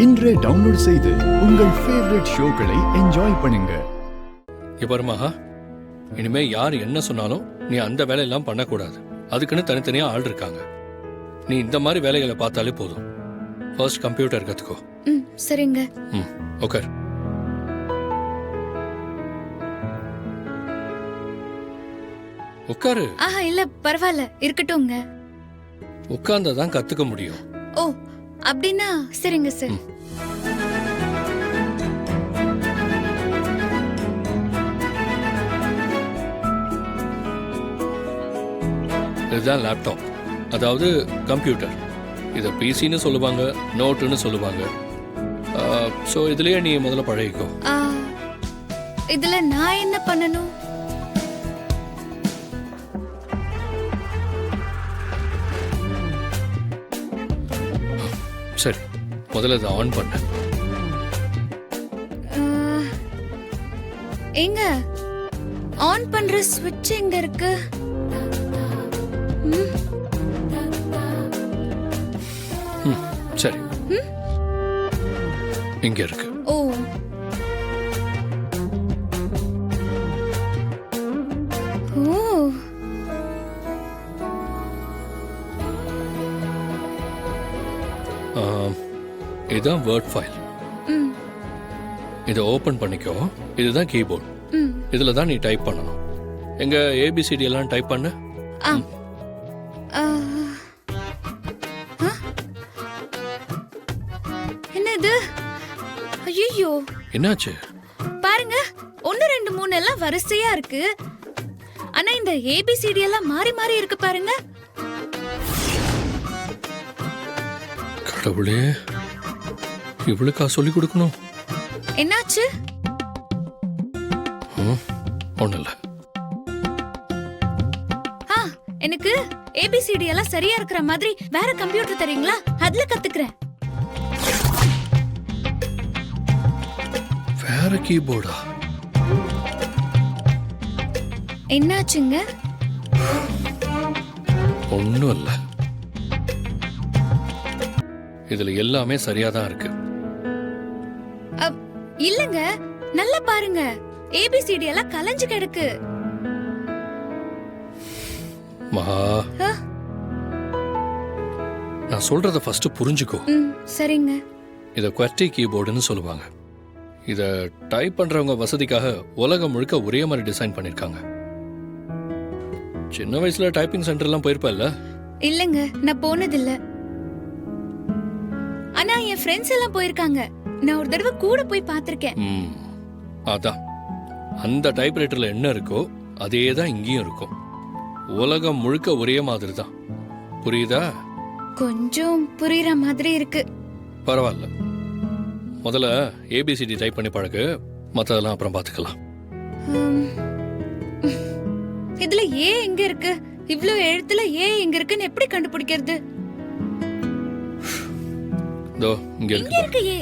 இன்றே டவுன்லோட் செய்து உங்கள் ஃபேவரட் ஷோக்களை என்ஜாய் பண்ணுங்க. இப்பருமா இனிமே யார் என்ன சொன்னாலும் நீ அந்த வேலையெல்லாம் பண்ணக்கூடாது. அதுக்குன்னு தனித்தனியா ஆள் இருக்காங்க. நீ இந்த மாதிரி வேலைகளை பார்த்தாலே போதும். ஃபர்ஸ்ட் கம்ப்யூட்டர் கத்துக்கோ. சரிங்க. ஓகே. உட்காரு. இல்ல பரவாயில்ல, இருக்கட்டும்ங்க. உட்கார்ந்தாதான் கத்துக்க முடியும். ஓ அப்படின்னா சரிங்க சார். இதுதான் லேப்டாப், அதாவது கம்ப்யூட்டர். இதை பிசின்னு சொல்லுவாங்க, நோட்டுன்னு சொல்லுவாங்க. ஸோ இதுலயே நீ முதல்ல பழகிக்கோ. இதுல நான் என்ன பண்ணணும்? சரி, முதல்ல இதை ஆன் பண்ண. எங்க ஆன் பண்ற ஸ்விட்ச் எங்க இருக்கு? சரி, இங்க இருக்கு. ஓ இதுதான் வேர்ட் ஃபைல். இதை ஓபன் பண்ணிக்கோ. இதுதான் கீபோர்ட். இதுல தான் நீ டைப் பண்ணணும். எங்க ஏபிசிடி எல்லாம் டைப் பண்ணு. என்னது? ஐயோ, என்னாச்சு? பாருங்க, 1 2 3 எல்லாம் வரிசையா இருக்கு. ஆனா இந்த ஏபிசிடி எல்லாம் மாறி மாறி இருக்கு பாருங்க. கடவுளே, இவளுக்கா சொல்லி கொடுக்கணும்? என்னாச்சு? ஒண்ணும் இல்ல. எனக்கு ஏபிசிடி எல்லாம் சரியா இருக்கிற மாதிரி வேற கம்ப்யூட்டர் தரீங்களா? அதுல கத்துக்கிறேன். வேற கீபோர்டா? என்னாச்சுங்க? ஒண்ணும் இல்ல. இதுல எல்லாமே சரியாதான் இருக்கு. இல்லங்க, நல்லா பாருங்க, ஏபிசிடி எல்லாம் கலஞ்சு கிடக்கு. மகா, நான் சொல்றத ஃபர்ஸ்ட் புரிஞ்சுக்கோ. சரிங்க. இத QWERTY கீபோர்டுன்னு சொல்லுவாங்க. இத டைப் பண்றவங்க வசதிக்காக உலகம் முழுக்க ஒரே மாதிரி டிசைன் பண்ணிருக்காங்க. சின்ன வயசுல டைப்பிங் சென்டர் எல்லாம் போயிருப்பல்ல? இல்லங்க, நான் போனதில்ல. ஆனா என் ஃப்ரெண்ட்ஸ் எல்லாம் போயிருக்காங்க. நான் ஒரு தடவை கூட போய் பார்த்திருக்கேன். அதான், அந்த டைப்ரைட்டர்ல என்ன இருக்கோ அதே தான் இங்கேயும் இருக்கும். உலகம் முழுக்க ஒரே மாதிரி தான். புரியுதா? கொஞ்சம் புரியுற மாதிரி இருக்கு. பரவாயில்ல, முதல்ல ஏபிசிடி டைப் பண்ணி பழகு. மத்ததெல்லாம் அப்புறம் பாத்துக்கலாம். இதுல ஏ எங்க இருக்கு? இவ்ளோ எழுத்துல ஏ எங்க இருக்குன்னு எப்படி கண்டுபிடிக்கிறது? இங்க இருக்கு ஏ.